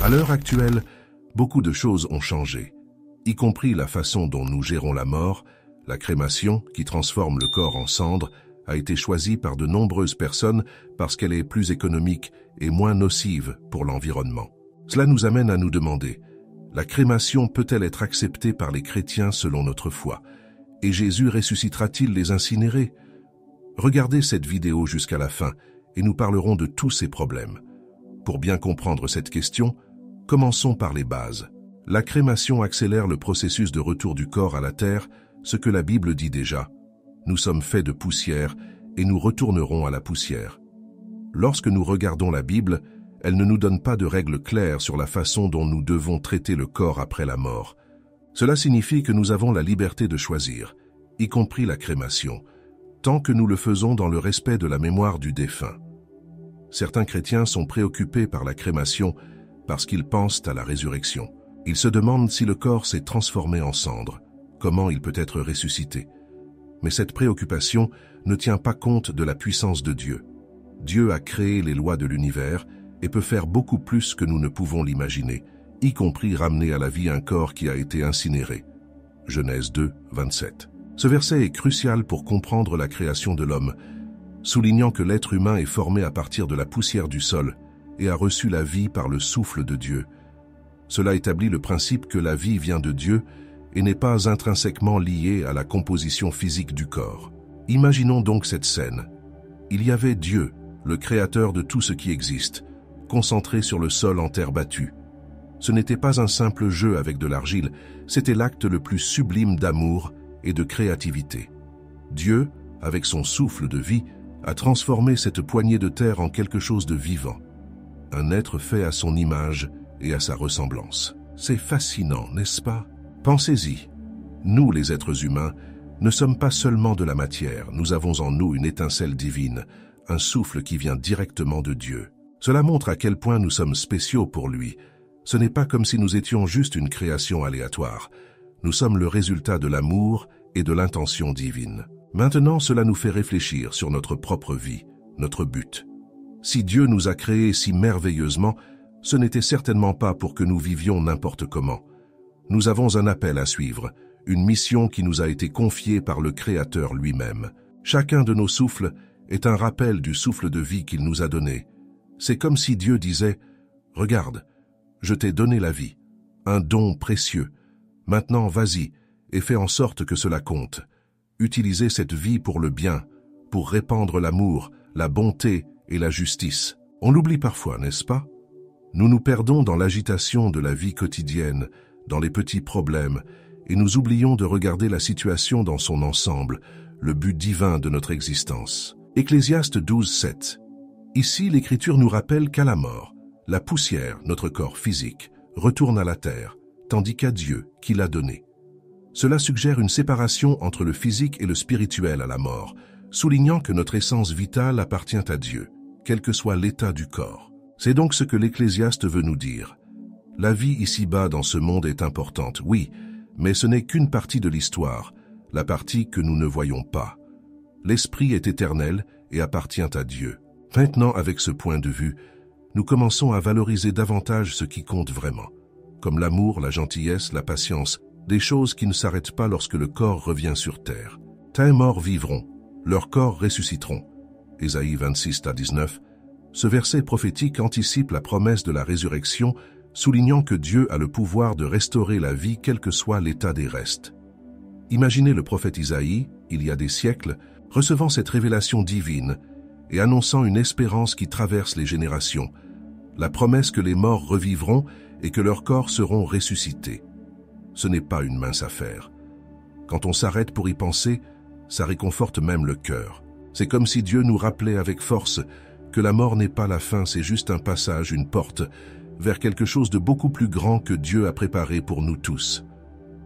À l'heure actuelle, beaucoup de choses ont changé, y compris la façon dont nous gérons la mort. La crémation, qui transforme le corps en cendres, a été choisie par de nombreuses personnes parce qu'elle est plus économique et moins nocive pour l'environnement. Cela nous amène à nous demander, la crémation peut-elle être acceptée par les chrétiens selon notre foi? Et Jésus ressuscitera-t-il les incinérés? Regardez cette vidéo jusqu'à la fin et nous parlerons de tous ces problèmes. Pour bien comprendre cette question, commençons par les bases. La crémation accélère le processus de retour du corps à la terre, ce que la Bible dit déjà. Nous sommes faits de poussière et nous retournerons à la poussière. Lorsque nous regardons la Bible, elle ne nous donne pas de règles claires sur la façon dont nous devons traiter le corps après la mort. Cela signifie que nous avons la liberté de choisir, y compris la crémation, tant que nous le faisons dans le respect de la mémoire du défunt. Certains chrétiens sont préoccupés par la crémation parce qu'ils pensent à la résurrection. Ils se demandent si le corps s'est transformé en cendres, comment il peut être ressuscité. Mais cette préoccupation ne tient pas compte de la puissance de Dieu. Dieu a créé les lois de l'univers et peut faire beaucoup plus que nous ne pouvons l'imaginer, y compris ramener à la vie un corps qui a été incinéré. Genèse 2, 27. Ce verset est crucial pour comprendre la création de l'homme, soulignant que l'être humain est formé à partir de la poussière du sol et a reçu la vie par le souffle de Dieu. Cela établit le principe que la vie vient de Dieu et n'est pas intrinsèquement liée à la composition physique du corps. Imaginons donc cette scène. Il y avait Dieu, le créateur de tout ce qui existe, concentré sur le sol en terre battue. Ce n'était pas un simple jeu avec de l'argile, c'était l'acte le plus sublime d'amour et de créativité. Dieu, avec son souffle de vie, a transformé cette poignée de terre en quelque chose de vivant. Un être fait à son image et à sa ressemblance. C'est fascinant, n'est-ce pas? Pensez-y. Nous, les êtres humains, ne sommes pas seulement de la matière, nous avons en nous une étincelle divine, un souffle qui vient directement de Dieu. Cela montre à quel point nous sommes spéciaux pour lui. Ce n'est pas comme si nous étions juste une création aléatoire. Nous sommes le résultat de l'amour et de l'intention divine. Maintenant, cela nous fait réfléchir sur notre propre vie, notre but. Si Dieu nous a créés si merveilleusement, ce n'était certainement pas pour que nous vivions n'importe comment. Nous avons un appel à suivre, une mission qui nous a été confiée par le Créateur lui-même. Chacun de nos souffles est un rappel du souffle de vie qu'il nous a donné. C'est comme si Dieu disait « Regarde, je t'ai donné la vie, un don précieux. Maintenant, vas-y et fais en sorte que cela compte. Utilisez cette vie pour le bien, pour répandre l'amour, la bonté et la justice. » On l'oublie parfois, n'est-ce pas? Nous nous perdons dans l'agitation de la vie quotidienne, dans les petits problèmes, et nous oublions de regarder la situation dans son ensemble, le but divin de notre existence. Ecclésiaste 12, 7. Ici, l'Écriture nous rappelle qu'à la mort, la poussière, notre corps physique, retourne à la terre, tandis qu'à Dieu qui l'a donné. Cela suggère une séparation entre le physique et le spirituel à la mort, soulignant que notre essence vitale appartient à Dieu, quel que soit l'état du corps. C'est donc ce que l'Ecclésiaste veut nous dire. La vie ici-bas dans ce monde est importante, oui, mais ce n'est qu'une partie de l'histoire, la partie que nous ne voyons pas. L'esprit est éternel et appartient à Dieu. Maintenant, avec ce point de vue, nous commençons à valoriser davantage ce qui compte vraiment, comme l'amour, la gentillesse, la patience, des choses qui ne s'arrêtent pas lorsque le corps revient sur terre. Tes morts vivront, leurs corps ressusciteront. Ésaïe 26, 19. Ce verset prophétique anticipe la promesse de la résurrection, soulignant que Dieu a le pouvoir de restaurer la vie quel que soit l'état des restes. Imaginez le prophète Isaïe, il y a des siècles, recevant cette révélation divine et annonçant une espérance qui traverse les générations, la promesse que les morts revivront et que leurs corps seront ressuscités. Ce n'est pas une mince affaire. Quand on s'arrête pour y penser, ça réconforte même le cœur. C'est comme si Dieu nous rappelait avec force que la mort n'est pas la fin, c'est juste un passage, une porte, vers quelque chose de beaucoup plus grand que Dieu a préparé pour nous tous.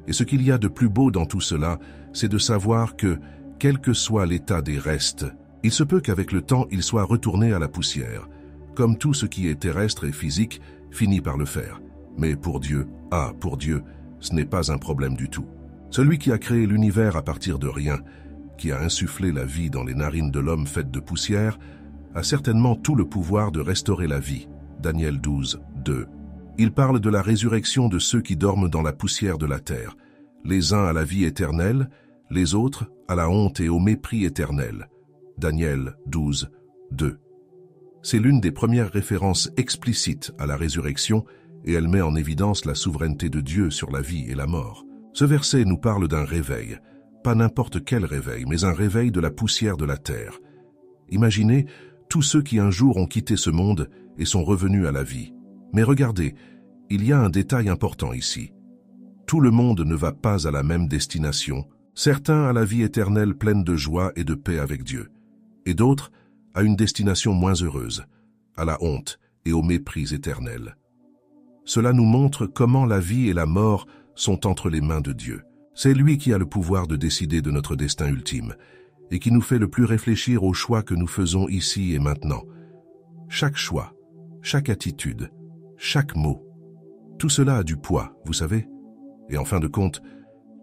Et ce qu'il y a de plus beau dans tout cela, c'est de savoir que, quel que soit l'état des restes, il se peut qu'avec le temps, ils soient retournés à la poussière, comme tout ce qui est terrestre et physique finit par le faire. Mais pour Dieu, ce n'est pas un problème du tout. Celui qui a créé l'univers à partir de rien, qui a insufflé la vie dans les narines de l'homme faite de poussière, a certainement tout le pouvoir de restaurer la vie. Daniel 12, 2. Il parle de la résurrection de ceux qui dorment dans la poussière de la terre, les uns à la vie éternelle, les autres à la honte et au mépris éternel. Daniel 12, 2. C'est l'une des premières références explicites à la résurrection et elle met en évidence la souveraineté de Dieu sur la vie et la mort. Ce verset nous parle d'un réveil, pas n'importe quel réveil, mais un réveil de la poussière de la terre. Imaginez tous ceux qui un jour ont quitté ce monde et sont revenus à la vie. Mais regardez, il y a un détail important ici. Tout le monde ne va pas à la même destination, certains à la vie éternelle pleine de joie et de paix avec Dieu, et d'autres à une destination moins heureuse, à la honte et au mépris éternel. Cela nous montre comment la vie et la mort sont entre les mains de Dieu. C'est lui qui a le pouvoir de décider de notre destin ultime, et qui nous fait le plus réfléchir aux choix que nous faisons ici et maintenant. Chaque choix, chaque attitude, chaque mot, tout cela a du poids, vous savez. Et en fin de compte,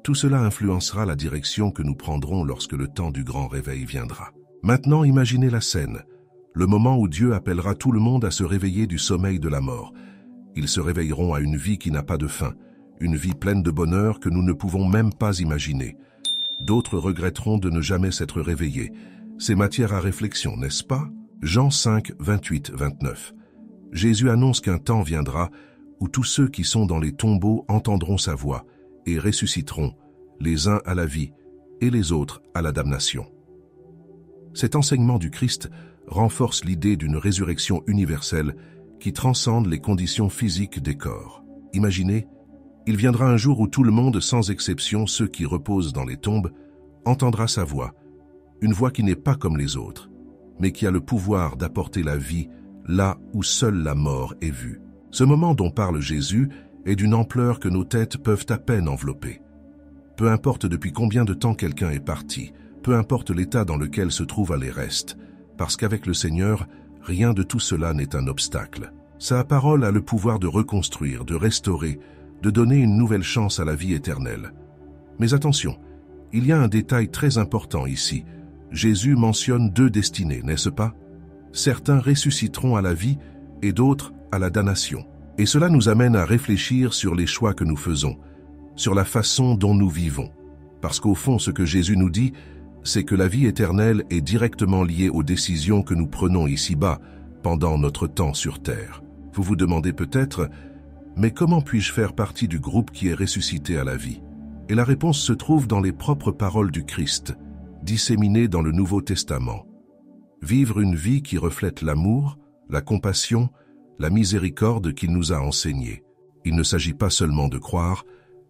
tout cela influencera la direction que nous prendrons lorsque le temps du grand réveil viendra. Maintenant, imaginez la scène, le moment où Dieu appellera tout le monde à se réveiller du sommeil de la mort. Ils se réveilleront à une vie qui n'a pas de fin, une vie pleine de bonheur que nous ne pouvons même pas imaginer. D'autres regretteront de ne jamais s'être réveillés. C'est matière à réflexion, n'est-ce pas? Jean 5, 28, 29. Jésus annonce qu'un temps viendra où tous ceux qui sont dans les tombeaux entendront sa voix et ressusciteront, les uns à la vie et les autres à la damnation. Cet enseignement du Christ renforce l'idée d'une résurrection universelle qui transcende les conditions physiques des corps. Imaginez, il viendra un jour où tout le monde, sans exception ceux qui reposent dans les tombes, entendra sa voix, une voix qui n'est pas comme les autres, mais qui a le pouvoir d'apporter la vie là où seule la mort est vue. Ce moment dont parle Jésus est d'une ampleur que nos têtes peuvent à peine envelopper. Peu importe depuis combien de temps quelqu'un est parti, peu importe l'état dans lequel se trouvent les restes, parce qu'avec le Seigneur, rien de tout cela n'est un obstacle. Sa parole a le pouvoir de reconstruire, de restaurer, de donner une nouvelle chance à la vie éternelle. Mais attention, il y a un détail très important ici. Jésus mentionne deux destinées, n'est-ce pas? Certains ressusciteront à la vie et d'autres à la damnation. Et cela nous amène à réfléchir sur les choix que nous faisons, sur la façon dont nous vivons. Parce qu'au fond, ce que Jésus nous dit, c'est que la vie éternelle est directement liée aux décisions que nous prenons ici-bas, pendant notre temps sur terre. Vous vous demandez peut-être, mais comment puis-je faire partie du groupe qui est ressuscité à la vie? Et la réponse se trouve dans les propres paroles du Christ, disséminées dans le Nouveau Testament. Vivre une vie qui reflète l'amour, la compassion, la miséricorde qu'il nous a enseignée. Il ne s'agit pas seulement de croire,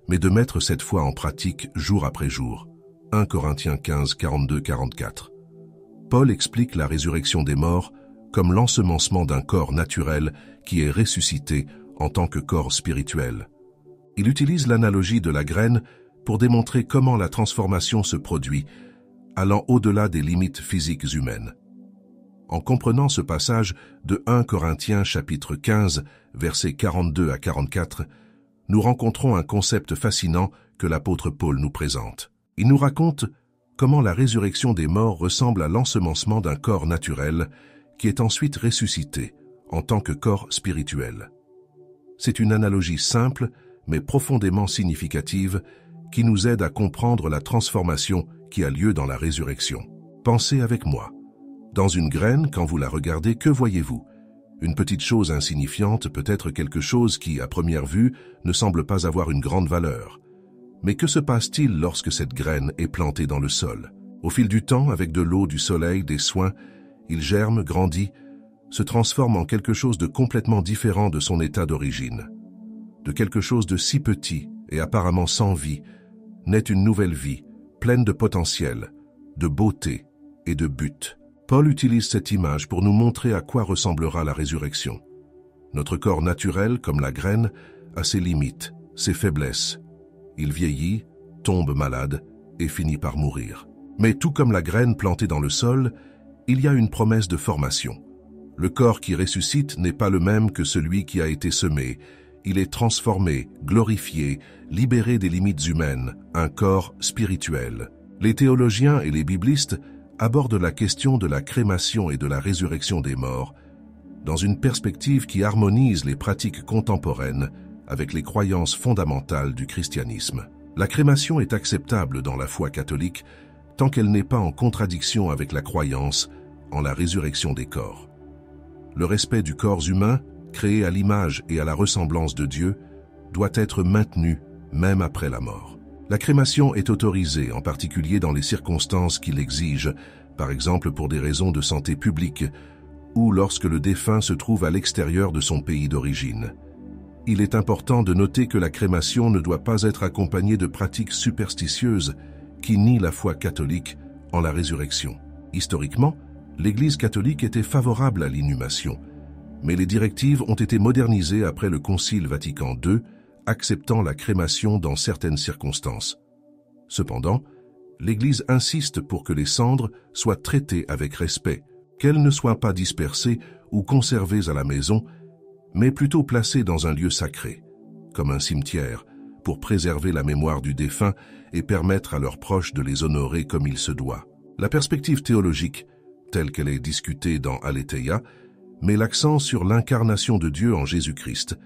mais de mettre cette foi en pratique jour après jour. 1 Corinthiens 15, 42-44. Paul explique la résurrection des morts comme l'ensemencement d'un corps naturel qui est ressuscité en tant que corps spirituel. Il utilise l'analogie de la graine pour démontrer comment la transformation se produit, allant au-delà des limites physiques humaines. En comprenant ce passage de 1 Corinthiens chapitre 15, versets 42 à 44, nous rencontrons un concept fascinant que l'apôtre Paul nous présente. Il nous raconte comment la résurrection des morts ressemble à l'ensemencement d'un corps naturel qui est ensuite ressuscité en tant que corps spirituel. C'est une analogie simple mais profondément significative qui nous aide à comprendre la transformation qui a lieu dans la résurrection. Pensez avec moi. Dans une graine, quand vous la regardez, que voyez-vous? Une petite chose insignifiante, peut-être quelque chose qui, à première vue, ne semble pas avoir une grande valeur. Mais que se passe-t-il lorsque cette graine est plantée dans le sol? Au fil du temps, avec de l'eau, du soleil, des soins, il germe, grandit, se transforme en quelque chose de complètement différent de son état d'origine. De quelque chose de si petit et apparemment sans vie, naît une nouvelle vie, pleine de potentiel, de beauté et de but. Paul utilise cette image pour nous montrer à quoi ressemblera la résurrection. Notre corps naturel, comme la graine, a ses limites, ses faiblesses. Il vieillit, tombe malade et finit par mourir. Mais tout comme la graine plantée dans le sol, il y a une promesse de formation. Le corps qui ressuscite n'est pas le même que celui qui a été semé. Il est transformé, glorifié, libéré des limites humaines, un corps spirituel. Les théologiens et les biblistes abordent la question de la crémation et de la résurrection des morts, dans une perspective qui harmonise les pratiques contemporaines avec les croyances fondamentales du christianisme. La crémation est acceptable dans la foi catholique tant qu'elle n'est pas en contradiction avec la croyance en la résurrection des corps. Le respect du corps humain, créé à l'image et à la ressemblance de Dieu, doit être maintenu même après la mort. La crémation est autorisée, en particulier dans les circonstances qui l'exigent, par exemple pour des raisons de santé publique, ou lorsque le défunt se trouve à l'extérieur de son pays d'origine. Il est important de noter que la crémation ne doit pas être accompagnée de pratiques superstitieuses qui nient la foi catholique en la résurrection. Historiquement, l'Église catholique était favorable à l'inhumation, mais les directives ont été modernisées après le Concile Vatican II, acceptant la crémation dans certaines circonstances. Cependant, l'Église insiste pour que les cendres soient traitées avec respect, qu'elles ne soient pas dispersées ou conservées à la maison, mais plutôt placées dans un lieu sacré, comme un cimetière, pour préserver la mémoire du défunt et permettre à leurs proches de les honorer comme il se doit. La perspective théologique, telle qu'elle est discutée dans Aletheia, met l'accent sur l'incarnation de Dieu en Jésus-Christ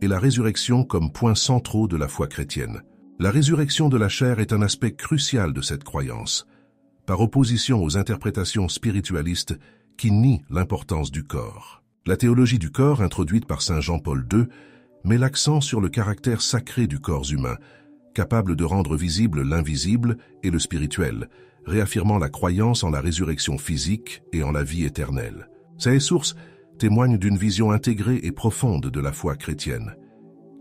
et la résurrection comme points centraux de la foi chrétienne. La résurrection de la chair est un aspect crucial de cette croyance, par opposition aux interprétations spiritualistes qui nient l'importance du corps. La théologie du corps, introduite par saint Jean-Paul II, met l'accent sur le caractère sacré du corps humain, capable de rendre visible l'invisible et le spirituel, réaffirmant la croyance en la résurrection physique et en la vie éternelle. Ces sources témoignent d'une vision intégrée et profonde de la foi chrétienne,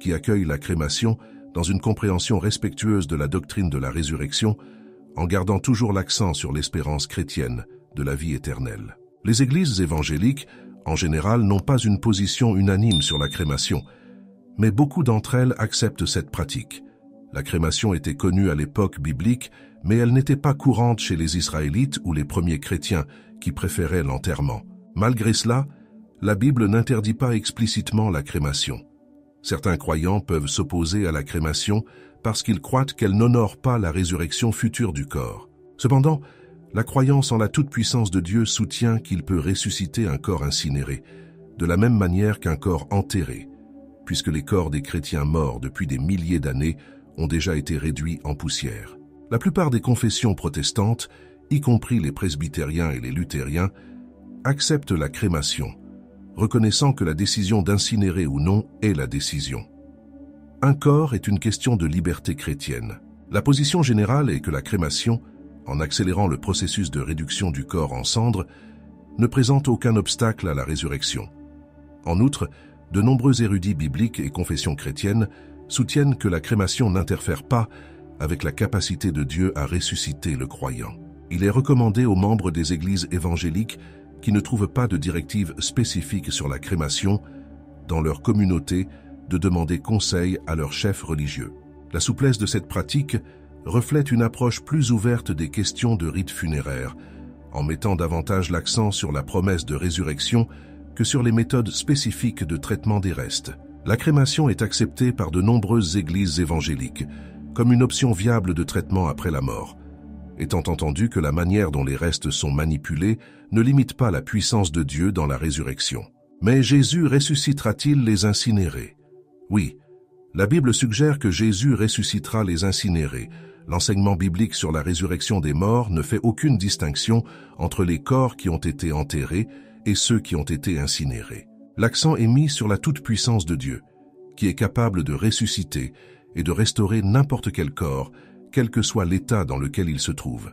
qui accueille la crémation dans une compréhension respectueuse de la doctrine de la résurrection, en gardant toujours l'accent sur l'espérance chrétienne de la vie éternelle. Les églises évangéliques, en général, n'ont pas une position unanime sur la crémation, mais beaucoup d'entre elles acceptent cette pratique. La crémation était connue à l'époque biblique, mais elle n'était pas courante chez les Israélites ou les premiers chrétiens qui préféraient l'enterrement. Malgré cela, la Bible n'interdit pas explicitement la crémation. Certains croyants peuvent s'opposer à la crémation parce qu'ils croient qu'elle n'honore pas la résurrection future du corps. Cependant, la croyance en la toute-puissance de Dieu soutient qu'il peut ressusciter un corps incinéré, de la même manière qu'un corps enterré, puisque les corps des chrétiens morts depuis des milliers d'années ont déjà été réduits en poussière. La plupart des confessions protestantes, y compris les presbytériens et les luthériens, acceptent la crémation, reconnaissant que la décision d'incinérer ou non est la décision. Un corps est une question de liberté chrétienne. La position générale est que la crémation, en accélérant le processus de réduction du corps en cendres, ne présente aucun obstacle à la résurrection. En outre, de nombreux érudits bibliques et confessions chrétiennes soutiennent que la crémation n'interfère pas avec la capacité de Dieu à ressusciter le croyant. Il est recommandé aux membres des églises évangéliques qui ne trouvent pas de directive spécifique sur la crémation dans leur communauté de demander conseil à leur chef religieux. La souplesse de cette pratique reflète une approche plus ouverte des questions de rites funéraires, en mettant davantage l'accent sur la promesse de résurrection que sur les méthodes spécifiques de traitement des restes. La crémation est acceptée par de nombreuses églises évangéliques comme une option viable de traitement après la mort, étant entendu que la manière dont les restes sont manipulés ne limite pas la puissance de Dieu dans la résurrection. Mais Jésus ressuscitera-t-il les incinérés? Oui, la Bible suggère que Jésus ressuscitera les incinérés. L'enseignement biblique sur la résurrection des morts ne fait aucune distinction entre les corps qui ont été enterrés et ceux qui ont été incinérés. L'accent est mis sur la toute-puissance de Dieu, qui est capable de ressusciter et de restaurer n'importe quel corps, quel que soit l'état dans lequel il se trouve.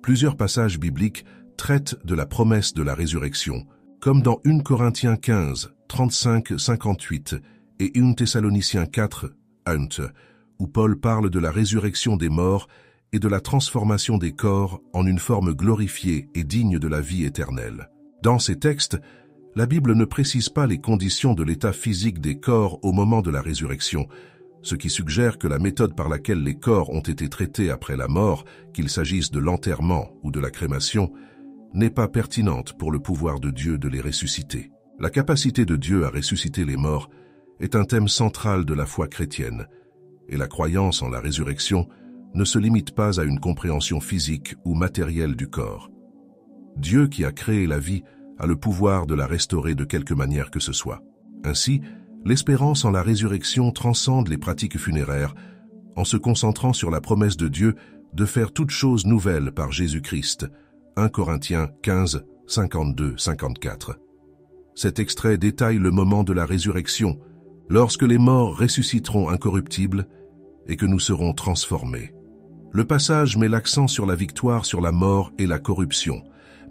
Plusieurs passages bibliques traitent de la promesse de la résurrection, comme dans 1 Corinthiens 15, 35-58 et 1 Thessaloniciens 4, 1, où Paul parle de la résurrection des morts et de la transformation des corps en une forme glorifiée et digne de la vie éternelle. Dans ces textes, la Bible ne précise pas les conditions de l'état physique des corps au moment de la résurrection, ce qui suggère que la méthode par laquelle les corps ont été traités après la mort, qu'il s'agisse de l'enterrement ou de la crémation, n'est pas pertinente pour le pouvoir de Dieu de les ressusciter. La capacité de Dieu à ressusciter les morts est un thème central de la foi chrétienne, et la croyance en la résurrection ne se limite pas à une compréhension physique ou matérielle du corps. Dieu qui a créé la vie a le pouvoir de la restaurer de quelque manière que ce soit. Ainsi, l'espérance en la résurrection transcende les pratiques funéraires en se concentrant sur la promesse de Dieu de faire toutes choses nouvelles par Jésus-Christ. 1 Corinthiens 15, 52-54. Cet extrait détaille le moment de la résurrection, lorsque les morts ressusciteront incorruptibles et que nous serons transformés. Le passage met l'accent sur la victoire sur la mort et la corruption,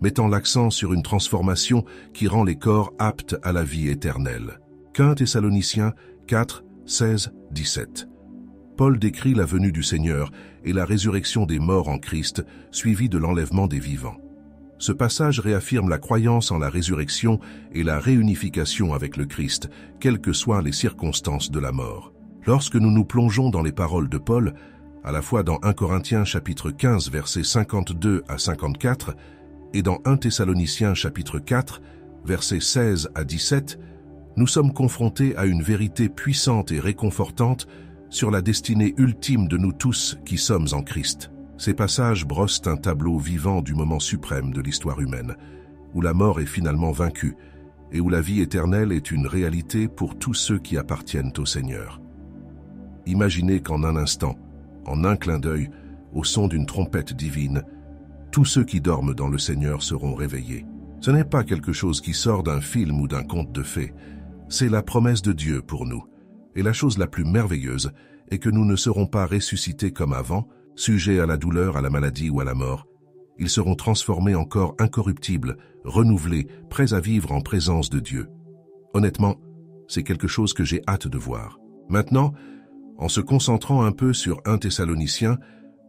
mettant l'accent sur une transformation qui rend les corps aptes à la vie éternelle. 1 Thessaloniciens 4, 16, 17. Paul décrit la venue du Seigneur et la résurrection des morts en Christ, suivie de l'enlèvement des vivants. Ce passage réaffirme la croyance en la résurrection et la réunification avec le Christ, quelles que soient les circonstances de la mort. Lorsque nous nous plongeons dans les paroles de Paul, à la fois dans 1 Corinthiens chapitre 15 versets 52 à 54 et dans 1 Thessaloniciens chapitre 4 versets 16 à 17, nous sommes confrontés à une vérité puissante et réconfortante sur la destinée ultime de nous tous qui sommes en Christ. Ces passages brossent un tableau vivant du moment suprême de l'histoire humaine, où la mort est finalement vaincue et où la vie éternelle est une réalité pour tous ceux qui appartiennent au Seigneur. Imaginez qu'en un instant, en un clin d'œil, au son d'une trompette divine, tous ceux qui dorment dans le Seigneur seront réveillés. Ce n'est pas quelque chose qui sort d'un film ou d'un conte de fées, c'est la promesse de Dieu pour nous. Et la chose la plus merveilleuse est que nous ne serons pas ressuscités comme avant, sujets à la douleur, à la maladie ou à la mort. Ils seront transformés en corps incorruptibles, renouvelés, prêts à vivre en présence de Dieu. Honnêtement, c'est quelque chose que j'ai hâte de voir. Maintenant, en se concentrant un peu sur 1 Thessaloniciens,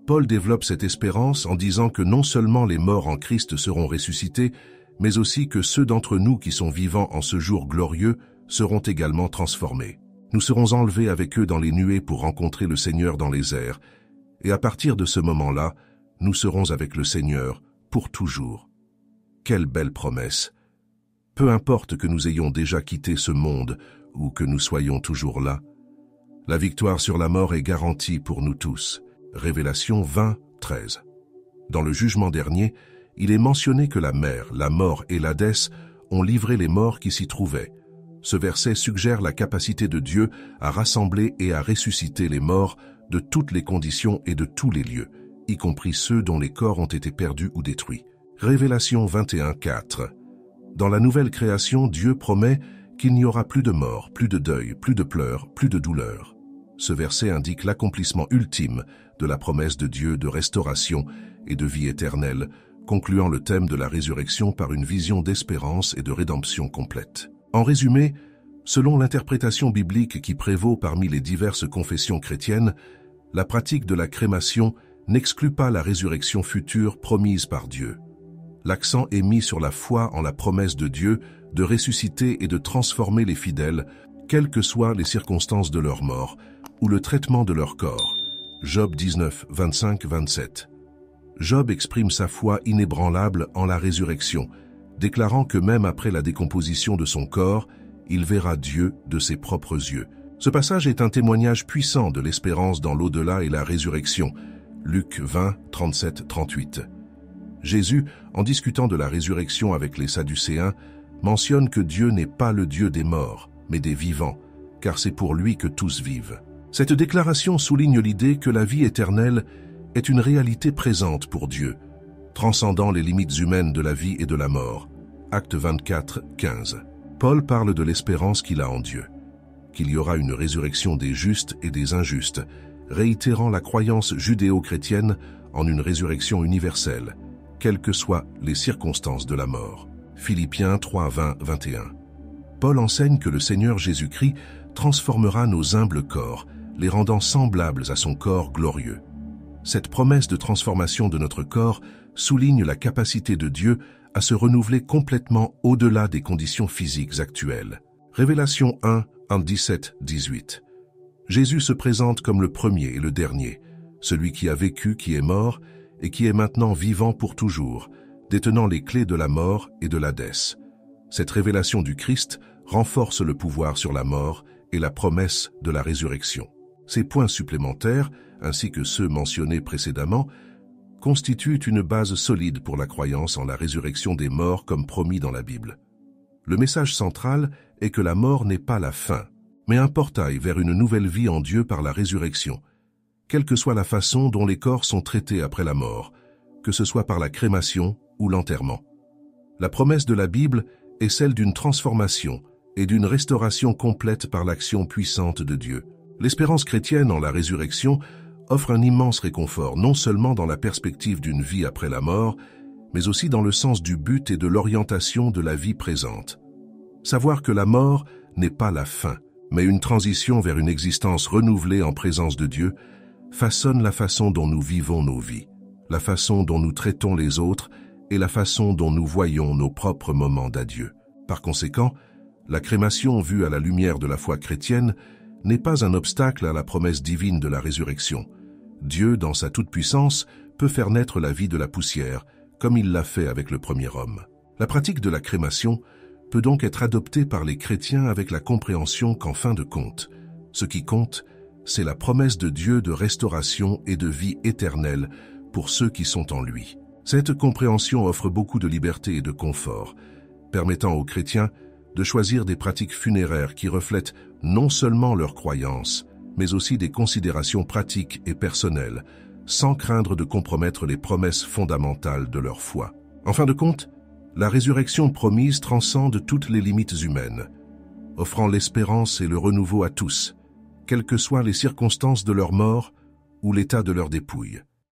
Paul développe cette espérance en disant que non seulement les morts en Christ seront ressuscités, mais aussi que ceux d'entre nous qui sont vivants en ce jour glorieux seront également transformés. Nous serons enlevés avec eux dans les nuées pour rencontrer le Seigneur dans les airs, et à partir de ce moment-là, nous serons avec le Seigneur pour toujours. Quelle belle promesse! Peu importe que nous ayons déjà quitté ce monde ou que nous soyons toujours là, la victoire sur la mort est garantie pour nous tous. Révélation 20, 13. Dans le jugement dernier, il est mentionné que la mer, la mort et l'Hadès ont livré les morts qui s'y trouvaient. Ce verset suggère la capacité de Dieu à rassembler et à ressusciter les morts de toutes les conditions et de tous les lieux, y compris ceux dont les corps ont été perdus ou détruits. Révélation 21, 4. Dans la nouvelle création, Dieu promet qu'il n'y aura plus de mort, plus de deuil, plus de pleurs, plus de douleur. Ce verset indique l'accomplissement ultime de la promesse de Dieu de restauration et de vie éternelle, concluant le thème de la résurrection par une vision d'espérance et de rédemption complète. En résumé, selon l'interprétation biblique qui prévaut parmi les diverses confessions chrétiennes, la pratique de la crémation n'exclut pas la résurrection future promise par Dieu. L'accent est mis sur la foi en la promesse de Dieu de ressusciter et de transformer les fidèles, quelles que soient les circonstances de leur mort ou le traitement de leur corps. Job 19, 25-27. Job exprime sa foi inébranlable en la résurrection, déclarant que même après la décomposition de son corps, il verra Dieu de ses propres yeux. Ce passage est un témoignage puissant de l'espérance dans l'au-delà et la résurrection. Luc 20, 37-38. Jésus, en discutant de la résurrection avec les Sadducéens, mentionne que Dieu n'est pas le Dieu des morts, mais des vivants, car c'est pour lui que tous vivent. Cette déclaration souligne l'idée que la vie éternelle est une réalité présente pour Dieu, transcendant les limites humaines de la vie et de la mort. Acte 24, 15. Paul parle de l'espérance qu'il a en Dieu, qu'il y aura une résurrection des justes et des injustes, réitérant la croyance judéo-chrétienne en une résurrection universelle, quelles que soient les circonstances de la mort. Philippiens 3, 20, 21. Paul enseigne que le Seigneur Jésus-Christ transformera nos humbles corps, les rendant semblables à son corps glorieux. Cette promesse de transformation de notre corps souligne la capacité de Dieu à se renouveler complètement au-delà des conditions physiques actuelles. Révélation 1, 17-18. Jésus se présente comme le premier et le dernier, celui qui a vécu, qui est mort et qui est maintenant vivant pour toujours, détenant les clés de la mort et de l'Hadès. Cette révélation du Christ renforce le pouvoir sur la mort et la promesse de la résurrection. Ces points supplémentaires, ainsi que ceux mentionnés précédemment, constituent une base solide pour la croyance en la résurrection des morts comme promis dans la Bible. Le message central est que la mort n'est pas la fin, mais un portail vers une nouvelle vie en Dieu par la résurrection, quelle que soit la façon dont les corps sont traités après la mort, que ce soit par la crémation ou l'enterrement. La promesse de la Bible est celle d'une transformation et d'une restauration complète par l'action puissante de Dieu. L'espérance chrétienne en la résurrection offre un immense réconfort, non seulement dans la perspective d'une vie après la mort, mais aussi dans le sens du but et de l'orientation de la vie présente. Savoir que la mort n'est pas la fin, mais une transition vers une existence renouvelée en présence de Dieu, façonne la façon dont nous vivons nos vies, la façon dont nous traitons les autres et la façon dont nous voyons nos propres moments d'adieu. Par conséquent, la crémation vue à la lumière de la foi chrétienne n'est pas un obstacle à la promesse divine de la résurrection. Dieu, dans sa toute-puissance, peut faire naître la vie de la poussière, comme il l'a fait avec le premier homme. La pratique de la crémation peut donc être adoptée par les chrétiens avec la compréhension qu'en fin de compte, ce qui compte, c'est la promesse de Dieu de restauration et de vie éternelle pour ceux qui sont en lui. Cette compréhension offre beaucoup de liberté et de confort, permettant aux chrétiens de choisir des pratiques funéraires qui reflètent non seulement leurs croyances, mais aussi des considérations pratiques et personnelles, sans craindre de compromettre les promesses fondamentales de leur foi. En fin de compte, la résurrection promise transcende toutes les limites humaines, offrant l'espérance et le renouveau à tous, quelles que soient les circonstances de leur mort ou l'état de leur dépouille.